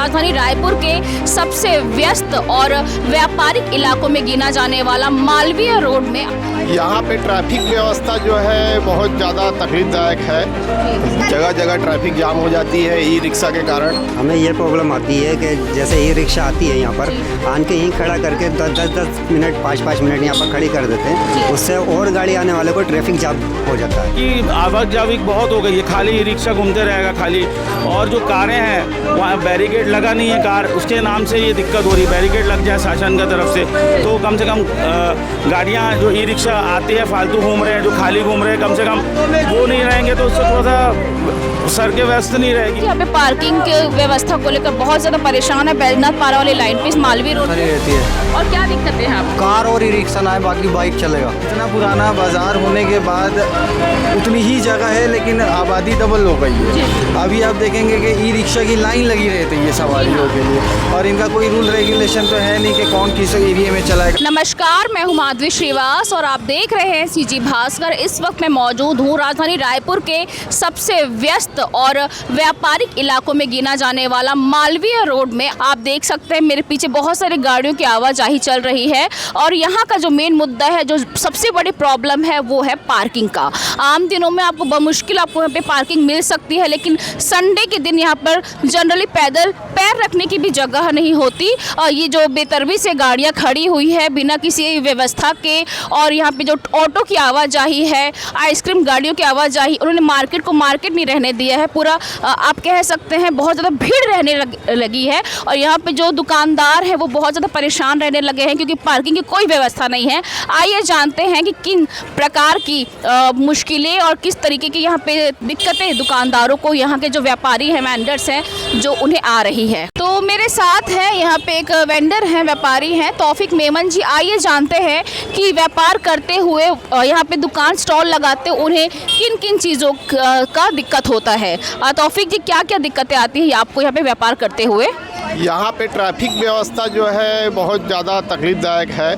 राजधानी रायपुर के सबसे व्यस्त और व्यापारिक इलाकों में गिना जाने वाला मालवीय रोड में यहाँ पे ट्रैफिक व्यवस्था जो है बहुत ज़्यादा तकलीफदायक है। जगह जगह ट्रैफिक जाम हो जाती है ई रिक्शा के कारण। हमें ये प्रॉब्लम आती है कि जैसे ई रिक्शा आती है यहाँ पर आन के यहीं खड़ा करके 10 मिनट 5 मिनट यहाँ पर खड़ी कर देते हैं, उससे और गाड़ी आने वाले को ट्रैफिक जाम हो जाता है कि आवाजाही बहुत हो गई है। खाली ई रिक्शा घूमते रहेगा खाली, और जो कारें हैं वहाँ बैरिकेड लगा नहीं है कार, उसके नाम से ये दिक्कत हो रही है। बैरिकेड लग जाए शासन की तरफ से तो कम से कम गाड़ियाँ जो ई रिक्शा आती है फालतू घूम रहे हैं, जो खाली घूम रहे हैं, कम से कम वो नहीं रहेंगे तो उससे थोड़ा सा सड़कें व्यस्त नहीं रहेगी। यहाँ पे पार्किंग की व्यवस्था को लेकर बहुत ज्यादा परेशान है। बैजनाथ पारा वाली लाइन पे मालवीय रोड रहती है। और क्या दिक्कतें हैं आपको? कार और ई रिक्शा ना है, बाकी बाइक चलेगा। इतना पुराना बाजार होने के बाद उतनी ही जगह है लेकिन आबादी डबल हो गई है। अभी आप देखेंगे कि ई रिक्शा की लाइन लगी रहती है सवारियों के लिए, और इनका कोई रूल रेगुलेशन तो है नहीं कि कौन किस एरिया में चलाएगा। नमस्कार, मैं हूं माधवी श्रीवास और आप देख रहे हैं सीजी भास्कर। इस वक्त मैं मौजूद हूं राजधानी रायपुर के सबसे व्यस्त और व्यापारिक इलाकों में गिना जाने वाला मालवीय रोड में। आप देख सकते हैं मेरे पीछे बहुत सारी गाड़ियों की आवाजाही चल रही है, और यहाँ का जो मेन मुद्दा है, जो सबसे बड़ी प्रॉब्लम है, वो है पार्किंग का। आम दिनों में आपको बमुश्किल आपको यहाँ पे पार्किंग मिल सकती है, लेकिन संडे के दिन यहाँ पर जनरली पैदल पैर रखने की भी जगह नहीं होती। और ये जो बेतरबी से गाड़ियाँ खड़ी हुई है बिना किसी व्यवस्था के, और यहाँ पे जो ऑटो की आवाजाही है, आइसक्रीम गाड़ियों की आवाजाही, उन्होंने मार्केट को मार्केट नहीं रहने दिया है। पूरा आप कह सकते हैं बहुत ज़्यादा भीड़ रहने लगी है, और यहाँ पे जो दुकानदार हैं वो बहुत ज़्यादा परेशान रहने लगे हैं क्योंकि पार्किंग की कोई व्यवस्था नहीं है। आइए जानते हैं कि किन प्रकार की मुश्किलें और किस तरीके की यहाँ पे दिक्कतें दुकानदारों को, यहाँ के जो व्यापारी हैं, वेंडर्स हैं, जो उन्हें आ रही है। तो मेरे साथ है यहाँ पे एक वेंडर हैं, व्यापारी हैं, तौफीक मेमन जी। आइए जानते हैं कि व्यापार करते हुए, यहाँ पे दुकान स्टॉल लगाते उन्हें किन किन चीज़ों का दिक्कत होता है। तौफीक जी, क्या क्या दिक्कतें आती है आपको यहाँ पे व्यापार करते हुए? यहाँ पे ट्रैफिक व्यवस्था जो है बहुत ज़्यादा तकलीफदायक है।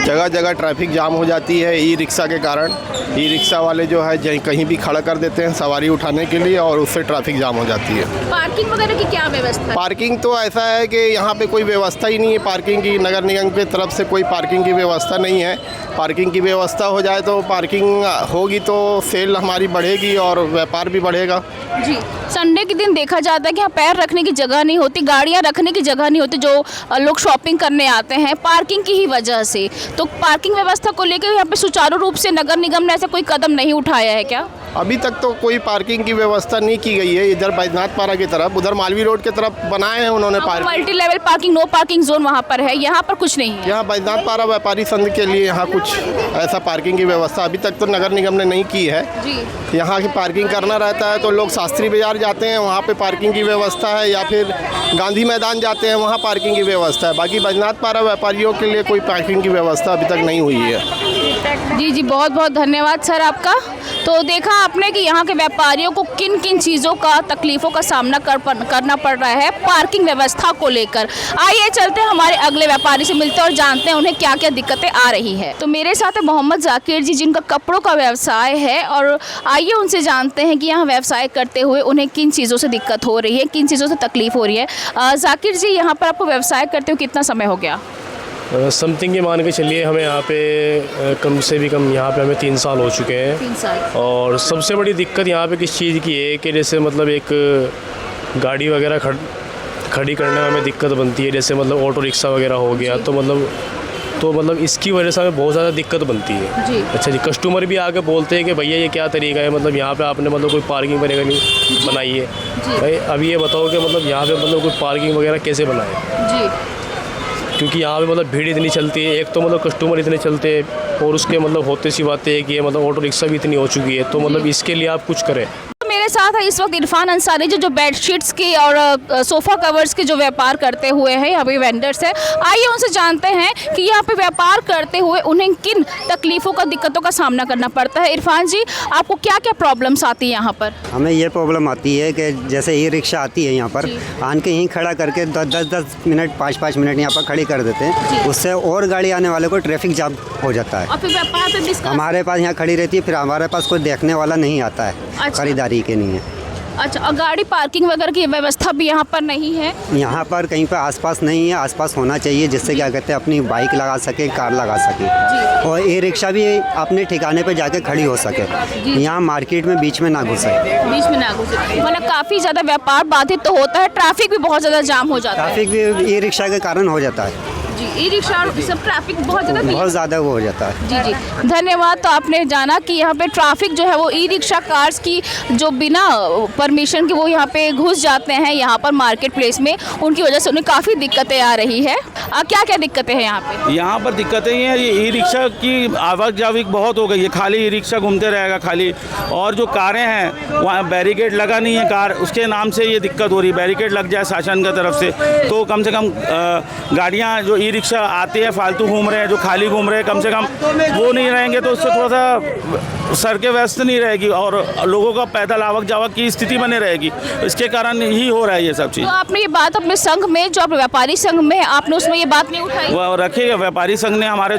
जगह जगह ट्रैफिक जाम हो जाती है ई रिक्शा के कारण। ई रिक्शा वाले जो है कहीं भी खड़ा कर देते हैं सवारी उठाने के लिए, और उससे ट्रैफिक जाम हो जाती है। पार्किंग वगैरह की क्या व्यवस्था है? पार्किंग तो ऐसा है कि यहाँ पे कोई व्यवस्था ही नहीं है पार्किंग की। नगर निगम की तरफ से कोई पार्किंग की व्यवस्था नहीं है। पार्किंग की व्यवस्था हो जाए तो पार्किंग होगी तो सेल हमारी बढ़ेगी और व्यापार भी बढ़ेगा। जी, संडे के दिन देखा जाता है कि यहाँ पैर रखने की जगह नहीं होती, गाड़ियाँ रखने की जगह नहीं होती, जो लोग शॉपिंग करने आते हैं पार्किंग की ही वजह से। तो पार्किंग व्यवस्था को लेकर यहाँ पे सुचारू रूप से नगर निगम ने ऐसा कोई कदम नहीं उठाया है क्या? अभी तक तो कोई पार्किंग की व्यवस्था नहीं की गई है। इधर बैजनाथ पारा की तरफ, उधर मालवीय रोड की तरफ बनाए हैं उन्होंने parking. Multi level parking, no parking zone वहाँ पर है, यहाँ पर कुछ नहीं है। यहाँ बैजनाथ पारा व्यापारी संघ के लिए यहाँ कुछ ऐसा पार्किंग की व्यवस्था अभी तक तो नगर निगम ने नहीं की है। जी, यहाँ की पार्किंग करना रहता है तो लोग शास्त्री बाजार जाते हैं, वहाँ पे पार्किंग की व्यवस्था है, या फिर गांधी मैदान जाते हैं, वहाँ पार्किंग की व्यवस्था है। बाकी बैजनाथ पारा व्यापारियों के लिए कोई पार्किंग की व्यवस्था अभी तक नहीं हुई है। जी, बहुत बहुत धन्यवाद सर आपका। तो देखा आपने कि यहाँ के व्यापारियों को किन किन चीज़ों का, तकलीफ़ों का सामना करना पड़ रहा है पार्किंग व्यवस्था को लेकर। आइए चलते हैं हमारे अगले व्यापारी से मिलते हैं और जानते हैं उन्हें क्या क्या दिक्कतें आ रही है। तो मेरे साथ है मोहम्मद जाकिर जी, जिनका कपड़ों का व्यवसाय है, और आइए उनसे जानते हैं कि यहाँ व्यवसाय करते हुए उन्हें किन चीज़ों से दिक्कत हो रही है, किन चीज़ों से तकलीफ़ हो रही है। जाकिर जी, यहाँ पर आपको व्यवसाय करते हुए कितना समय हो गया? समथिंग ये मान के चलिए हमें यहाँ पे कम से भी कम यहाँ पे हमें 3 साल हो चुके हैं। 3 साल। और सबसे बड़ी दिक्कत यहाँ पे किस चीज़ की है कि जैसे मतलब एक गाड़ी वगैरह खड़ी करने में हमें दिक्कत बनती है। जैसे मतलब ऑटो रिक्शा वगैरह हो गया तो मतलब इसकी वजह से हमें बहुत ज़्यादा दिक्कत बनती है। जी। अच्छा जी, कस्टमर भी आके बोलते हैं कि भैया ये क्या तरीका है, मतलब यहाँ पे आपने मतलब कोई पार्किंग वगैरह नहीं बनाई है। भाई अभी ये बताओ कि मतलब यहाँ पे मतलब कोई पार्किंग वगैरह कैसे बनाए? जी, क्योंकि यहाँ पे मतलब भीड़ इतनी चलती है, एक तो मतलब कस्टमर इतने चलते हैं, और उसके मतलब होते सी बातें है कि ये मतलब ऑटो रिक्शा भी इतनी हो चुकी है, तो मतलब इसके लिए आप कुछ करें। मेरे साथ है इस वक्त इरफान अंसारी जो बेडशीट्स की और सोफ़ा कवर्स के जो व्यापार करते हुए हैं, यहाँ पे वेंडर्स हैं। आइए उनसे जानते हैं कि यहाँ पे व्यापार करते हुए उन्हें किन तकलीफ़ों का, दिक्कतों का सामना करना पड़ता है। इरफान जी, आपको क्या क्या प्रॉब्लम्स आती है यहाँ पर? हमें ये प्रॉब्लम आती है कि जैसे ई रिक्शा आती है यहाँ पर आन के यहीं खड़ा करके 10 मिनट 5 मिनट यहाँ पर खड़ी कर देते हैं, उससे और गाड़ी आने वाले को ट्रैफिक जाम हो जाता है। और फिर व्यापार पे हमारे पास यहाँ खड़ी रहती है, फिर हमारे पास कोई देखने वाला नहीं आता है। अच्छा। खरीदारी के नहीं है। अच्छा, और गाड़ी पार्किंग वगैरह की व्यवस्था भी यहाँ पर नहीं है? यहाँ पर कहीं पर आसपास नहीं है, आसपास होना चाहिए जिससे क्या कहते हैं अपनी बाइक लगा सके, कार लगा सके और ई रिक्शा भी अपने ठिकाने पे जाके खड़ी हो सके, यहाँ मार्केट में बीच में ना घुसे। बीच में ना घुसे, मतलब काफ़ी ज़्यादा व्यापार बाधित तो होता है, ट्रैफिक भी बहुत ज़्यादा जाम हो जाता है। ट्रैफिक भी ई रिक्शा के कारण हो जाता है जी, ई रिक्शा और सब ट्रैफिक बहुत ज़्यादा वो हो जाता है। जी जी, धन्यवाद। तो आपने जाना कि यहाँ पे ट्रैफिक जो है वो ई रिक्शा कार्स की जो बिना परमिशन के वो यहाँ पे घुस जाते हैं यहाँ पर मार्केट प्लेस में, उनकी वजह से उन्हें काफ़ी दिक्कतें आ रही है। क्या क्या दिक्कतें हैं यहाँ पे? यहाँ पर दिक्कतें ही हैं, ये ई रिक्शा की आवाजाही बहुत हो गई है, खाली ई रिक्शा घूमते रहेगा खाली, और जो कारें हैं वहाँ बैरिकेड लगा नहीं है कार, उसके नाम से ये दिक्कत हो रही है। बैरिकेड लग जाए शासन की तरफ से तो कम से कम गाड़ियाँ जो ई रिक्शा आती है फालतू घूम रहे हैं, जो खाली घूम रहे हैं, कम से कम वो नहीं रहेंगे तो उससे थोड़ा सा सड़कें व्यस्त नहीं रहेगी और लोगों का पैदल आवक जावक की स्थिति बनी रहेगी। इसके कारण ही हो रहा है ये सब चीज़। तो आपने ये बात अपने संघ में, जो आप व्यापारी संघ में, आपने उसमें ये बात नहीं उठाई? वो रखिएगा, व्यापारी संघ ने हमारे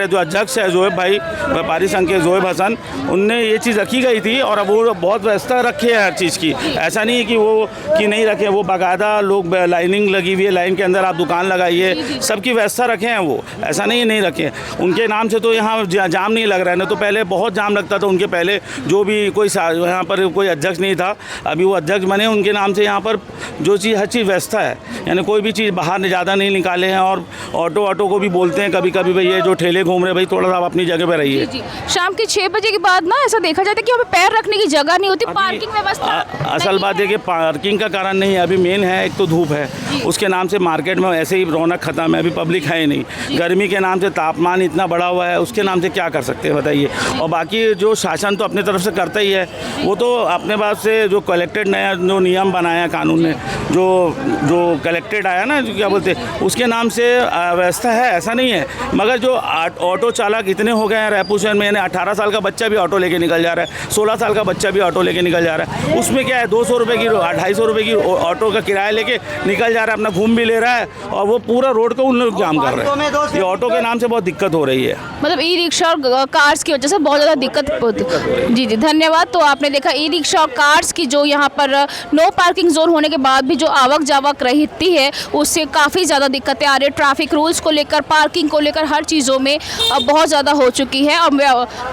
जो अध्यक्ष है जोएब भाई, व्यापारी संघ के जोएब हसन, उनने ये चीज़ रखी गई थी और अब वो बहुत व्यवस्था रखी है हर चीज़ की। ऐसा नहीं है कि वो कि नहीं रखे, वो बाकायदा लोग लाइनिंग लगी हुई है, लाइन के अंदर आप दुकान लगाइए, सबकी व्यवस्था रखे हैं वो, ऐसा नहीं नहीं रखे। उनके नाम से तो यहाँ जाम नहीं लग रहा है, ना तो पहले बहुत जाम लगता था उनके पहले जो भी कोई यहाँ पर कोई अध्यक्ष नहीं था, अभी वो अध्यक्ष बने, उनके नाम से यहाँ पर जो चीज़ हर चीज़ व्यवस्था है, यानी कोई भी चीज़ बाहर ज़्यादा नहीं निकाले हैं। और ऑटो को भी बोलते हैं कभी कभी भाई ये जो ठेले घूम रहे भाई थोड़ा सा आप अपनी जगह पर रहिए। जी, शाम के 6 बजे के बाद ना ऐसा देखा जाता है कि यहाँ पे पैर रखने की जगह नहीं होती, पार्किंग व्यवस्था असल बात है कि पार्किंग का कारण नहीं है, अभी मेन है एक तो धूप है, उसके नाम से मार्केट में ऐसे ही रौनक खत्म है, अभी पब्लिक है ही नहीं। गर्मी के नाम से तापमान इतना बढ़ा हुआ है, उसके नाम से क्या कर सकते हैं बताइए। और बाकी जो शासन तो अपने तरफ से करता ही है, वो तो अपने बात से जो कलेक्टेड नया जो नियम बनाया कानून ने, जो कलेक्टेड आया ना, जो क्या बोलते उसके नाम से व्यवस्था है, ऐसा नहीं है। मगर जो ऑटो चालक इतने हो गए हैं रायपुर शहर में, यानी 18 साल का बच्चा भी ऑटो लेके निकल जा रहा है, 16 साल का बच्चा भी ऑटो लेके निकल जा रहा है। उसमें क्या है 200 रुपये की 250 रुपये की ऑटो का किराया लेके निकल जा रहा है, अपना घूम भी ले रहा है और वो पूरा रोड को उन लोग जाम कर रहे हैं। ये ऑटो के नाम से बहुत दिक्कत हो रही है, मतलब ई रिक्शा और कार्स की वजह से बहुत ज़्यादा दिक्कत होती है। जी जी, धन्यवाद। तो आपने देखा ई रिक्शा और कार्स की जो यहाँ पर नो पार्किंग जोन होने के बाद भी जो आवक जावक रहती है उससे काफ़ी ज़्यादा दिक्कतें आ रही है। ट्रैफिक रूल्स को लेकर, पार्किंग को लेकर, हर चीज़ों में अब बहुत ज़्यादा हो चुकी है और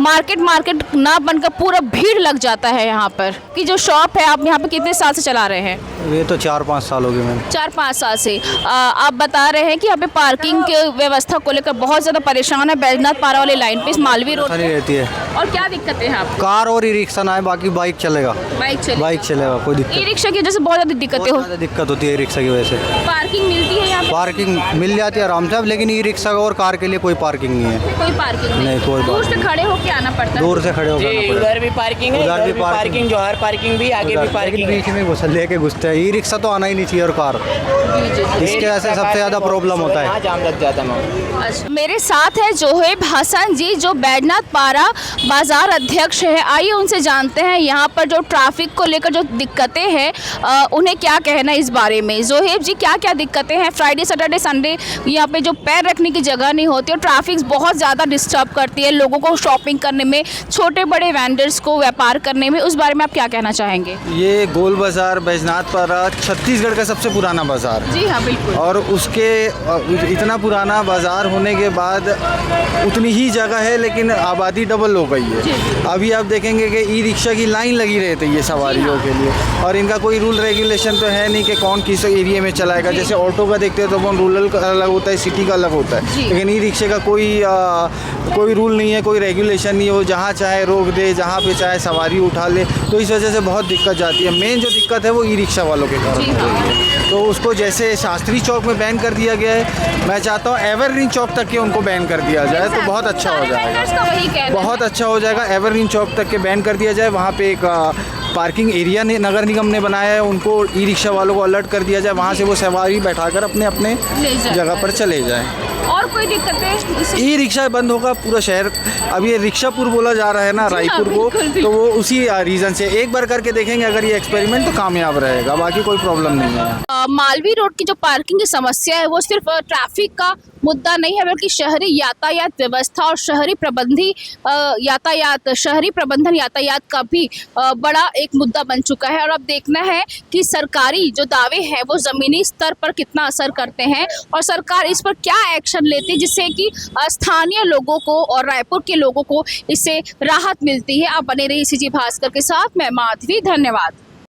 मार्केट ना बनकर पूरा भीड़ लग जाता है यहाँ पर। कि जो शॉप है, आप यहाँ पर कितने साल से चला रहे हैं? ये तो 4-5 साल हो गए मैम। 4-5 साल से आप बता रहे हैं कि यहाँ पे पार्किंग की व्यवस्था को लेकर बहुत ज़्यादा परेशान है। बैजनाथ पारा वाले लाइन पे, इस मालवी रोड नहीं रहती है, और क्या दिक्कतें हैं आपको? कार और ई रिक्शा ना है, बाकी बाइक चलेगा। बाइक चलेगा, कोई दिक्कत। ई रिक्शा की वजह से बहुत ज़्यादा दिक्कतें हो, दिक्कत होती है ई रिक्शा की वजह से। पार्किंग मिलती है यहाँ पे? पार्किंग मिल जाती है आराम से, लेकिन ई रिक्शा और कार के लिए कोई पार्किंग नहीं है। कोई पार्किंग नहीं, कोई दूर से खड़े होके आना पड़ता है। दूर से खड़े होकर आना पड़ेगा। उधर भी पार्किंग है, उधर भी पार्किंग, जोहर पार्किंग भी, आगे भी पार्किंग है। बीच में घुस लेके घुसते हैं। ई रिक्शा तो आना ही नहीं चाहिए और कार, इसके वजह से सबसे ज़्यादा प्रॉब्लम होता है। यहाँ जाम लग जाता है। अच्छा, मेरे साथ है जोहेब हसन जी, जो बैजनाथ पारा बाजार अध्यक्ष है। आइए उनसे जानते हैं यहाँ पर जो ट्रैफिक को लेकर जो दिक्कतें हैं उन्हें क्या कहना है इस बारे में। जोहेब जी, क्या क्या दिक्कतें हैं? फ्राइडे सैटरडे संडे यहाँ पे जो पैर रखने की जगह नहीं होती और ट्रैफिक बहुत ज़्यादा डिस्टर्ब करती है लोगों को शॉपिंग करने में, छोटे बड़े वेंडर्स को व्यापार करने में, उस बारे में आप क्या कहना चाहेंगे? ये गोल बाज़ार बैजनाथ पारा छत्तीसगढ़ का सबसे पुराना बाज़ार है। जी हाँ, बिल्कुल। और उसके इतना पुराना बाज़ार होने के बाद उतनी ही जगह है, लेकिन आबादी डबल हो गई है। अभी आप देखेंगे कि ई रिक्शा की लाइन लगी रहती है सवारियों के लिए, और इनका कोई रूल रेगुलेशन तो है नहीं कि कौन किस एरिया में चलाएगा। जैसे ऑटो का देखते हो तो वो रूरल का अलग होता है, सिटी का अलग होता है, लेकिन ई रिक्शे का कोई रूल नहीं है, कोई रेगुलेशन नहीं है। वो जहाँ चाहे रोक दे, जहाँ पे चाहे सवारी उठा ले, तो इस वजह से बहुत दिक्कत जाती है। मेन जो दिक्कत है वो ई रिक्शा वालों के कारण हो रही है। तो उसको जैसे शास्त्री चौक में बैन कर दिया गया है, मैं चाहता हूँ एवरग्रीन चौक तक के उनको बैन कर दिया जाए तो बहुत अच्छा हो जाएगा। बहुत अच्छा हो जाएगा, एवरग्रीन चौक तक के बैन कर दिया जाए। वहाँ पे एक पार्किंग एरिया ने नगर निगम ने बनाया है, उनको ई रिक्शा वालों को अलर्ट कर दिया जाए, वहाँ से वो सवारी बैठाकर अपने अपने जगह पर चले जाएं। और कोई दिक्कत है? ई रिक्शा बंद होगा पूरा शहर। अब ये रिक्शापुर बोला जा रहा है ना रायपुर को, तो वो उसी रीज़न से एक बार करके देखेंगे अगर ये एक्सपेरिमेंट तो कामयाब रहेगा, बाकी कोई प्रॉब्लम नहीं है। मालवी रोड की जो पार्किंग की समस्या है वो सिर्फ ट्रैफिक का मुद्दा नहीं है, बल्कि शहरी यातायात व्यवस्था और शहरी प्रबंधन यातायात का भी बड़ा एक मुद्दा बन चुका है। और अब देखना है कि सरकारी जो दावे हैं वो ज़मीनी स्तर पर कितना असर करते हैं और सरकार इस पर क्या एक्शन लेती है, जिससे कि स्थानीय लोगों को और रायपुर के लोगों को इससे राहत मिलती है। आप बने रहिए सीजी भास्कर के साथ, मैं माधवी, धन्यवाद।